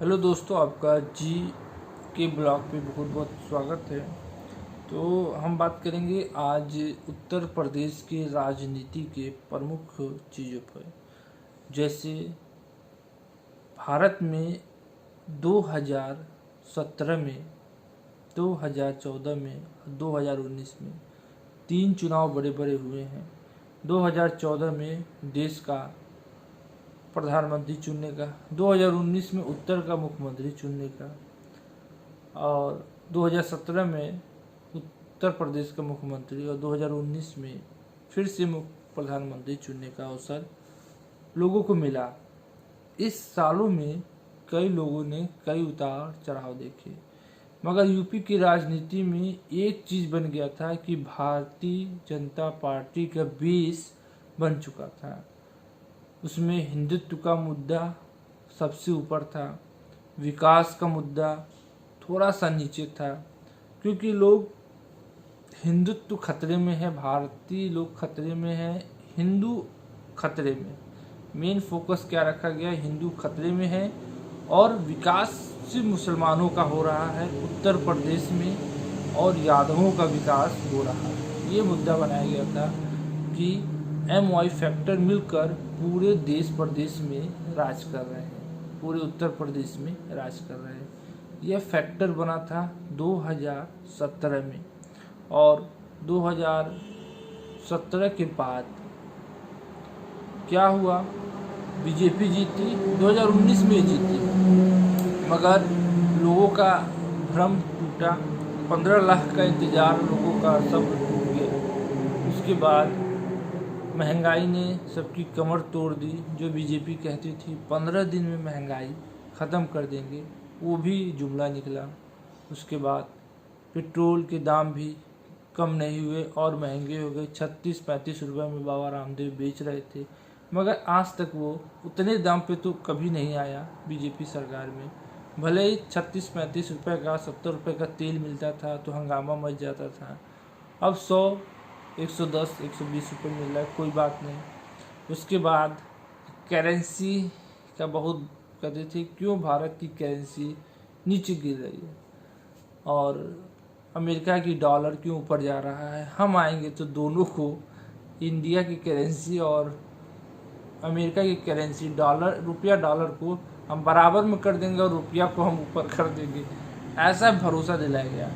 Hello दोस्तों, आपका जी के ब्लॉग पे बहुत बहुत स्वागत है। तो हम बात करेंगे आज उत्तर प्रदेश के राजनीति के प्रमुख चीज़ों पर। जैसे भारत में 2017 में, 2014 में, 2019 में तीन चुनाव बड़े बड़े हुए हैं। 2014 में देश का प्रधानमंत्री चुनने का, 2019 में उत्तर का मुख्यमंत्री चुनने का और 2017 में उत्तर प्रदेश का मुख्यमंत्री और 2019 में फिर से प्रधानमंत्री चुनने का अवसर लोगों को मिला। इस सालों में कई लोगों ने कई उतार चढ़ाव देखे, मगर यूपी की राजनीति में एक चीज़ बन गया था कि भारतीय जनता पार्टी का बेस बन चुका था। उसमें हिंदुत्व का मुद्दा सबसे ऊपर था, विकास का मुद्दा थोड़ा सा नीचे था, क्योंकि लोग हिंदुत्व खतरे में है, भारतीय लोग खतरे में है, हिंदू खतरे में। मेन फोकस क्या रखा गया, हिंदू खतरे में है और विकास सिर्फ मुसलमानों का हो रहा है उत्तर प्रदेश में और यादवों का विकास हो रहा है। ये मुद्दा बनाया गया था कि MY फैक्टर मिलकर पूरे देश प्रदेश में राज कर रहे हैं, पूरे उत्तर प्रदेश में राज कर रहे हैं। यह फैक्टर बना था 2017 में और 2017 के बाद क्या हुआ, बीजेपी जीती, 2019 में जीती, मगर लोगों का भ्रम टूटा। 15 लाख का इंतज़ार लोगों का सब टूट गया। उसके बाद महंगाई ने सबकी कमर तोड़ दी। जो बीजेपी कहती थी 15 दिन में महंगाई ख़त्म कर देंगे, वो भी जुमला निकला। उसके बाद पेट्रोल के दाम भी कम नहीं हुए और महंगे हो गए। 36-35 रुपये में बाबा रामदेव बेच रहे थे, मगर आज तक वो उतने दाम पे तो कभी नहीं आया बीजेपी सरकार में। भले ही 36-35 रुपये का, 70 रुपये का तेल मिलता था तो हंगामा मच जाता था। अब 100, 110, 120 रुपये मिल रहा है, कोई बात नहीं। उसके बाद करेंसी का बहुत कहते थे क्यों भारत की करेंसी नीचे गिर रही है और अमेरिका की डॉलर क्यों ऊपर जा रहा है। हम आएंगे तो दोनों को, इंडिया की करेंसी और अमेरिका की करेंसी, डॉलर रुपया डॉलर को हम बराबर में कर देंगे और रुपया को हम ऊपर कर देंगे, ऐसा भरोसा दिलाया गया।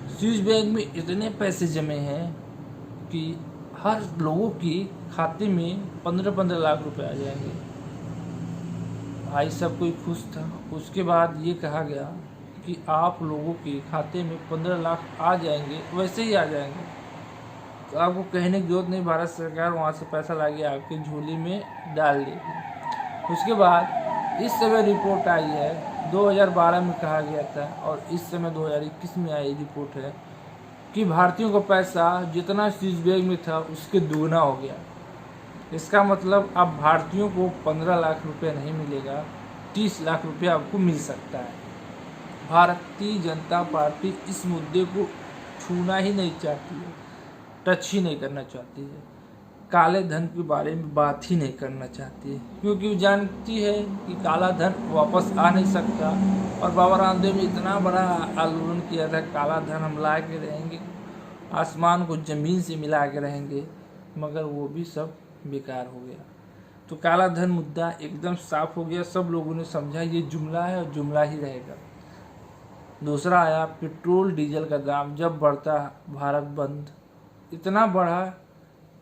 स्विस बैंक में इतने पैसे जमे हैं कि हर लोगों के खाते में 15-15 लाख रुपए आ जाएंगे। भाई सब कोई खुश था। उसके बाद ये कहा गया कि आप लोगों के खाते में 15 लाख आ जाएंगे, वैसे ही आ जाएंगे, तो आपको कहने की जरूरत नहीं, भारत सरकार वहाँ से पैसा ला के आपके झोली में डाल देगी। उसके बाद इस समय रिपोर्ट आई है, 2012 में कहा गया था और इस समय 2021 में आई रिपोर्ट है कि भारतीयों का पैसा जितना स्विस बैंक में था उसके दुगना हो गया। इसका मतलब अब भारतीयों को 15 लाख रुपये नहीं मिलेगा, 30 लाख रुपये आपको मिल सकता है। भारतीय जनता पार्टी इस मुद्दे को छूना ही नहीं चाहती है, टच ही नहीं करना चाहती है, काले धन के बारे में बात ही नहीं करना चाहती है, क्योंकि वो जानती है कि काला धन वापस आ नहीं सकता। और बाबा रामदेव ने इतना बड़ा आंदोलन किया था, काला धन हम ला के रहेंगे, आसमान को ज़मीन से मिला के रहेंगे, मगर वो भी सब बेकार हो गया। तो काला धन मुद्दा एकदम साफ हो गया, सब लोगों ने समझा ये जुमला है और जुमला ही रहेगा। दूसरा आया पेट्रोल डीजल का दाम जब बढ़ता, भारत बंद इतना बढ़ा,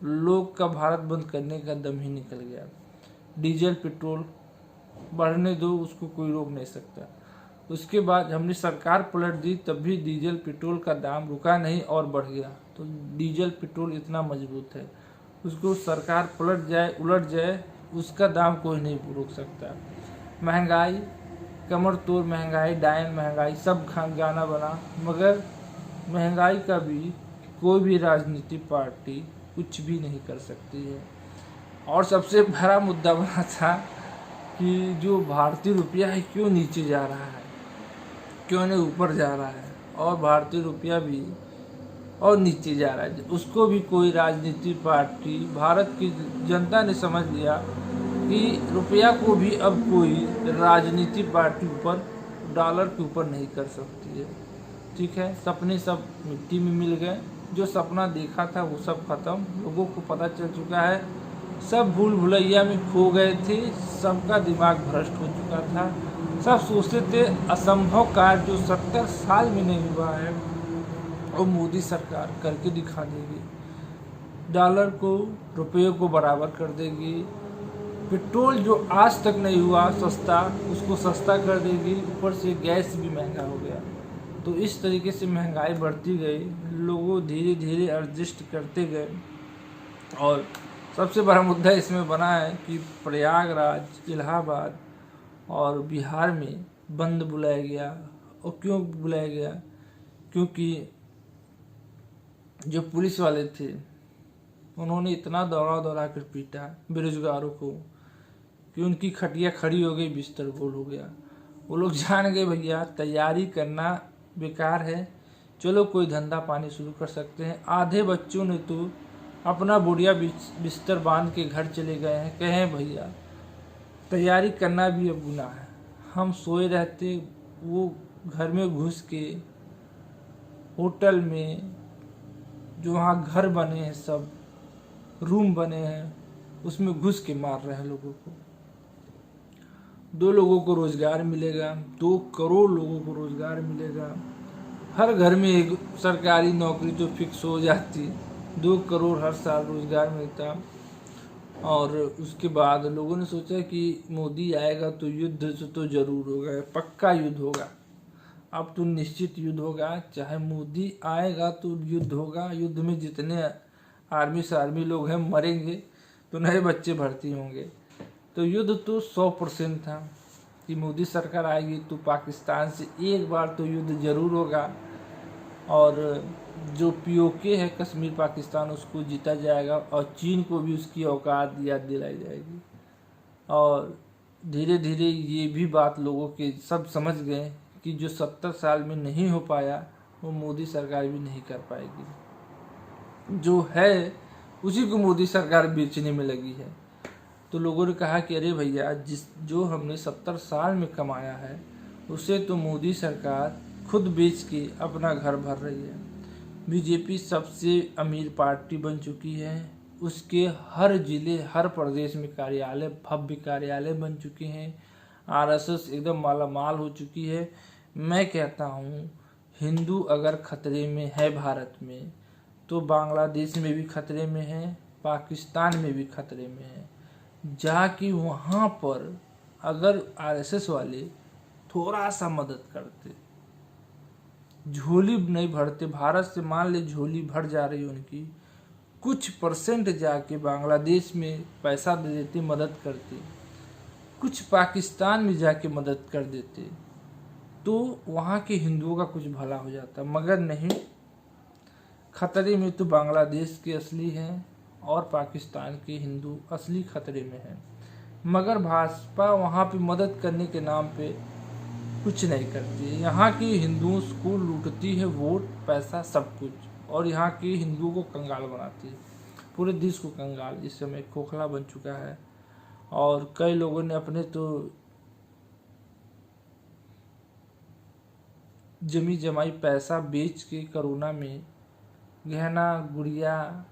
लोग का भारत बंद करने का दम ही निकल गया। डीजल पेट्रोल बढ़ने दो, उसको कोई रोक नहीं सकता। उसके बाद हमने सरकार पलट दी, तब भी डीजल पेट्रोल का दाम रुका नहीं और बढ़ गया। तो डीजल पेट्रोल इतना मजबूत है, उसको सरकार पलट जाए उलट जाए, उसका दाम कोई नहीं रोक सकता। महंगाई कमर तोड़ महंगाई, डायन महंगाई, सब गाना बना, मगर महंगाई का भी कोई भी राजनीतिक पार्टी कुछ भी नहीं कर सकती है। और सबसे बड़ा मुद्दा बना था कि जो भारतीय रुपया है क्यों नीचे जा रहा है, क्यों नहीं ऊपर जा रहा है, और भारतीय रुपया भी और नीचे जा रहा है। उसको भी कोई राजनीतिक पार्टी, भारत की जनता ने समझ लिया कि रुपया को भी अब कोई राजनीतिक पार्टी ऊपर डॉलर के ऊपर नहीं कर सकती है। ठीक है, सपने सब मिट्टी में मिल गए, जो सपना देखा था वो सब खत्म, लोगों को पता चल चुका है, सब भूल भुलैया में खो गए थे, सबका दिमाग भ्रष्ट हो चुका था। सब सोचते थे असंभव कार्य जो 70 साल में नहीं हुआ है वो मोदी सरकार करके दिखा देगी। डॉलर को रुपये को बराबर कर देगी, पेट्रोल जो आज तक नहीं हुआ सस्ता उसको सस्ता कर देगी, ऊपर से गैस भी महंगा हो गया। तो इस तरीके से महंगाई बढ़ती गई, लोगों धीरे धीरे एडजस्ट करते गए। और सबसे बड़ा मुद्दा इसमें बना है कि प्रयागराज, इलाहाबाद और बिहार में बंद बुलाया गया। और क्यों बुलाया गया? क्योंकि जो पुलिस वाले थे उन्होंने इतना दौड़ा कर पीटा बेरोजगारों को कि उनकी खटिया खड़ी हो गई, बिस्तर गोल हो गया। वो लोग जान गए भैया तैयारी करना बेकार है, चलो कोई धंधा पानी शुरू कर सकते हैं। आधे बच्चों ने तो अपना बुढ़िया बिस्तर बांध के घर चले गए हैं, कहें भैया तैयारी करना भी अब गुनाह है। हम सोए रहते, वो घर में घुस के होटल में जो वहाँ घर बने हैं, सब रूम बने हैं, उसमें घुस के मार रहे हैं लोगों को। 2 लोगों को रोजगार मिलेगा, 2 करोड़ लोगों को रोजगार मिलेगा। हर घर में एक सरकारी नौकरी तो फिक्स हो जाती, 2 करोड़ हर साल रोजगार मिलता। और उसके बाद लोगों ने सोचा कि मोदी आएगा तो युद्ध तो जरूर होगा, पक्का युद्ध होगा। अब तो निश्चित युद्ध होगा, चाहे मोदी आएगा तो युद्ध होगा। युद्ध में जितने आर्मी लोग हैं मरेंगे, तो नए बच्चे भर्ती होंगे। तो युद्ध तो 100% था कि मोदी सरकार आएगी तो पाकिस्तान से एक बार तो युद्ध जरूर होगा। और जो POK है कश्मीर पाकिस्तान, उसको जीता जाएगा और चीन को भी उसकी औकात याद दिलाई जाएगी। और धीरे धीरे ये भी बात लोगों के सब समझ गए कि जो 70 साल में नहीं हो पाया वो मोदी सरकार भी नहीं कर पाएगी। जो है उसी को मोदी सरकार बेचने में लगी है। तो लोगों ने कहा कि अरे भैया जो हमने 70 साल में कमाया है उसे तो मोदी सरकार खुद बेच के अपना घर भर रही है। बीजेपी सबसे अमीर पार्टी बन चुकी है, उसके हर जिले हर प्रदेश में कार्यालय, भव्य कार्यालय बन चुके हैं। RSS एकदम मालामाल हो चुकी है। मैं कहता हूँ हिंदू अगर खतरे में है भारत में, तो बांग्लादेश में भी खतरे में है, पाकिस्तान में भी खतरे में है। जाकि वहाँ पर अगर RSS वाले थोड़ा सा मदद करते, झोली नहीं भरते, भारत से मान ले झोली भर जा रही है उनकी, कुछ % जाके बांग्लादेश में पैसा दे देते, मदद करते, कुछ पाकिस्तान में जाके मदद कर देते, तो वहाँ के हिंदुओं का कुछ भला हो जाता। मगर नहीं, खतरे में तो बांग्लादेश के असली हैं और पाकिस्तान के हिंदू असली खतरे में हैं। मगर भाजपा वहाँ पे मदद करने के नाम पे कुछ नहीं करती है। यहाँ की हिंदुओं को लूटती है, वोट, पैसा, सब कुछ, और यहाँ के हिंदुओं को कंगाल बनाती है। पूरे देश को कंगाल इस समय खोखला बन चुका है। और कई लोगों ने अपने तो जमी जमाई पैसा बेच के कोरोना में गहना गुड़िया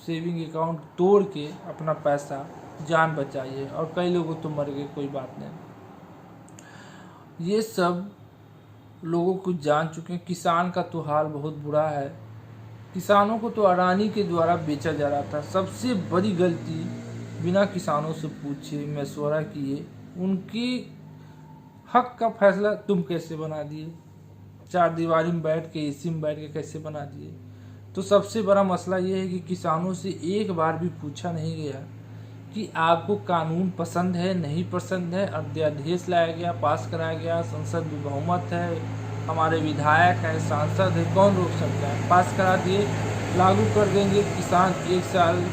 सेविंग अकाउंट तोड़ के अपना पैसा जान बचाई है। और कई लोगों तो मर गए, कोई बात नहीं। ये सब लोगों को जान चुके हैं। किसान का तो हाल बहुत बुरा है। किसानों को तो अडानी के द्वारा बेचा जा रहा था। सबसे बड़ी गलती बिना किसानों से पूछे मशवरा किए उनकी हक का फैसला तुम कैसे बना दिए, 4 दीवारी में बैठ के, AC में बैठ के कैसे बना दिए। तो सबसे बड़ा मसला ये है कि किसानों से एक बार भी पूछा नहीं गया कि आपको कानून पसंद है, नहीं पसंद है। अध्यादेश लाया गया, पास कराया गया, संसद में बहुमत है, हमारे विधायक है, सांसद है, कौन रोक सकता है। पास करा दिए, लागू कर देंगे। किसान 1 साल,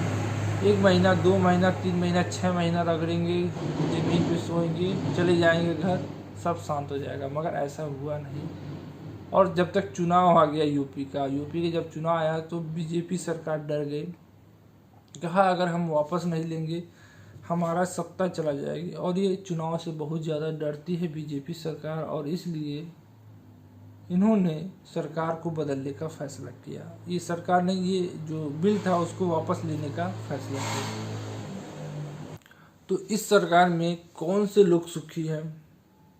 1 महीना, 2 महीना, 3 महीना, 6 महीना रगड़ेंगे, जमीन पे सोएंगे, चले जाएंगे घर, सब शांत हो जाएगा। मगर ऐसा हुआ नहीं। और जब तक चुनाव आ गया यूपी के जब चुनाव आया तो बीजेपी सरकार डर गई। कहा अगर हम वापस नहीं लेंगे हमारा सत्ता चला जाएगी। और ये चुनाव से बहुत ज़्यादा डरती है बीजेपी सरकार, और इसलिए इन्होंने सरकार को बदलने का फैसला किया। ये सरकार ने ये जो बिल था उसको वापस लेने का फैसला किया। तो इस सरकार में कौन से लोग सुखी हैं?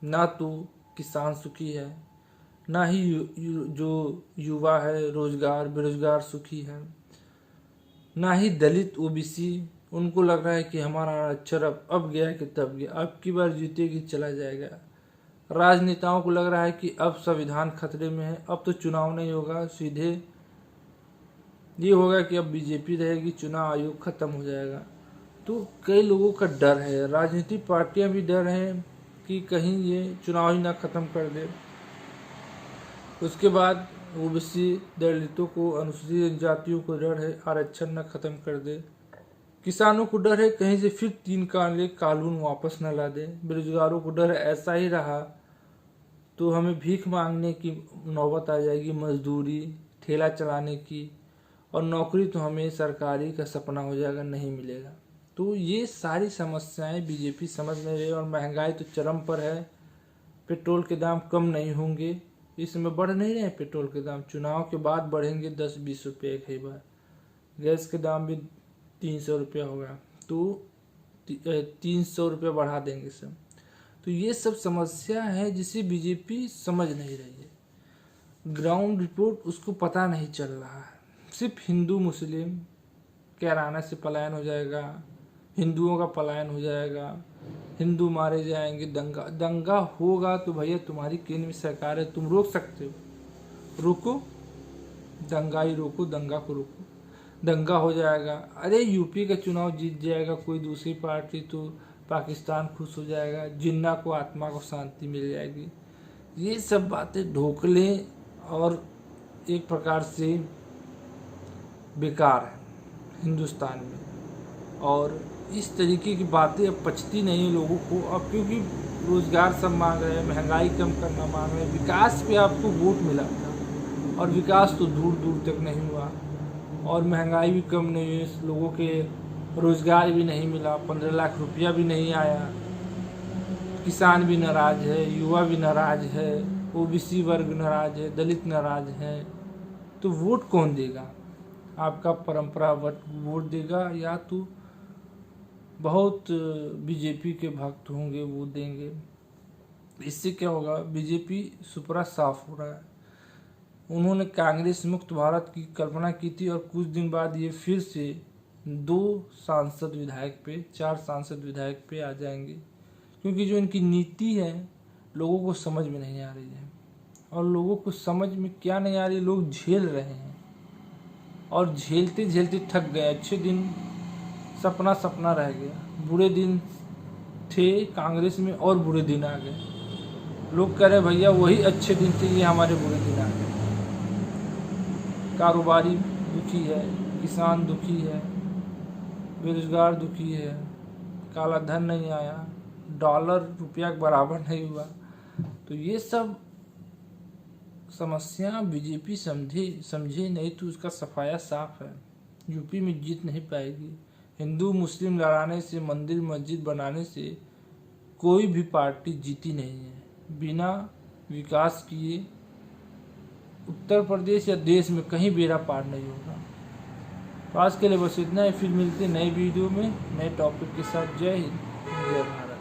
ना तो किसान सुखी है, ना ही जो युवा है रोजगार बेरोजगार सुखी है, ना ही दलित ओबीसी। उनको लग रहा है कि हमारा आरक्षण अब गया कि तब गया, अब की बार जीतेगी चला जाएगा। राजनेताओं को लग रहा है कि अब संविधान खतरे में है, अब तो चुनाव नहीं होगा, सीधे ये होगा कि अब बीजेपी रहेगी, चुनाव आयोग खत्म हो जाएगा। तो कई लोगों का डर है, राजनीतिक पार्टियां भी डर हैं कि कहीं ये चुनाव ही ना खत्म कर दे। उसके बाद ओबीसी दलितों को, अनुसूचित जनजातियों को डर है आरक्षण न खत्म कर दे। किसानों को डर है कहीं से फिर 3 काले कानून वापस न ला दे। बेरोजगारों को डर है ऐसा ही रहा तो हमें भीख मांगने की नौबत आ जाएगी, मजदूरी ठेला चलाने की, और नौकरी तो हमें सरकारी का सपना हो जाएगा, नहीं मिलेगा। तो ये सारी समस्याएं बीजेपी समझ नहीं रही। और महंगाई तो चरम पर है, पेट्रोल के दाम कम नहीं होंगे, इस समय बढ़ नहीं रहे पेट्रोल के दाम, चुनाव के बाद बढ़ेंगे 10-20 रुपये एक ही बार। गैस के दाम भी 300 रुपये होगा, तो 300 रुपये बढ़ा देंगे सब। तो ये सब समस्या है जिसे बीजेपी समझ नहीं रही है। ग्राउंड रिपोर्ट उसको पता नहीं चल रहा है। सिर्फ हिंदू मुस्लिम कैराना से पलायन हो जाएगा, हिंदुओं का पलायन हो जाएगा, हिंदू मारे जाएंगे, दंगा होगा तो भैया तुम्हारी केंद्र में सरकार है, तुम रोक सकते हो, रोको, दंगा ही रोको, दंगा को रोको, दंगा हो जाएगा। अरे यूपी का चुनाव जीत जाएगा कोई दूसरी पार्टी तो पाकिस्तान खुश हो जाएगा, जिन्ना को आत्मा को शांति मिल जाएगी। ये सब बातें ढोकले और एक प्रकार से बेकार है हिंदुस्तान में। और इस तरीके की बातें अब पचती नहीं लोगों को अब, क्योंकि रोजगार सब मांग रहे हैं, महंगाई कम करना मांग रहे हैं, विकास पे आपको वोट मिला था और विकास तो दूर दूर तक नहीं हुआ, और महंगाई भी कम नहीं हुई, लोगों के रोजगार भी नहीं मिला, 15 लाख रुपया भी नहीं आया, किसान भी नाराज है, युवा भी नाराज है, ओबीसी वर्ग नाराज है, दलित नाराज है। तो वोट कौन देगा? आपका परंपरा वोट देगा, या तो बहुत बीजेपी के भक्त होंगे वो देंगे। इससे क्या होगा? बीजेपी सुपरा साफ हो रहा है। उन्होंने कांग्रेस मुक्त भारत की कल्पना की थी और कुछ दिन बाद ये फिर से 2 सांसद विधायक पे, 4 सांसद विधायक पे आ जाएंगे, क्योंकि जो इनकी नीति है लोगों को समझ में नहीं आ रही है। और लोगों को समझ में क्या नहीं आ रही, लोग झेल रहे हैं और झेलते झेलते थक गए। अच्छे दिन सपना रह गया, बुरे दिन थे कांग्रेस में और बुरे दिन आ गए। लोग कह रहे भैया वही अच्छे दिन थे, ये हमारे बुरे दिन आ गए। कारोबारी दुखी है, किसान दुखी है, बेरोजगार दुखी है, काला धन नहीं आया, डॉलर रुपया के बराबर नहीं हुआ। तो ये सब समस्या बीजेपी समझे नहीं तो उसका सफाया साफ है, यूपी में जीत नहीं पाएगी। हिंदू मुस्लिम लड़ाने से, मंदिर मस्जिद बनाने से कोई भी पार्टी जीती नहीं है। बिना विकास किए उत्तर प्रदेश या देश में कहीं बेड़ा पार नहीं होगा। तो आज के लिए बस इतना ही, फिर मिलते नए वीडियो में नए टॉपिक के साथ। जय हिंद, जय भारत।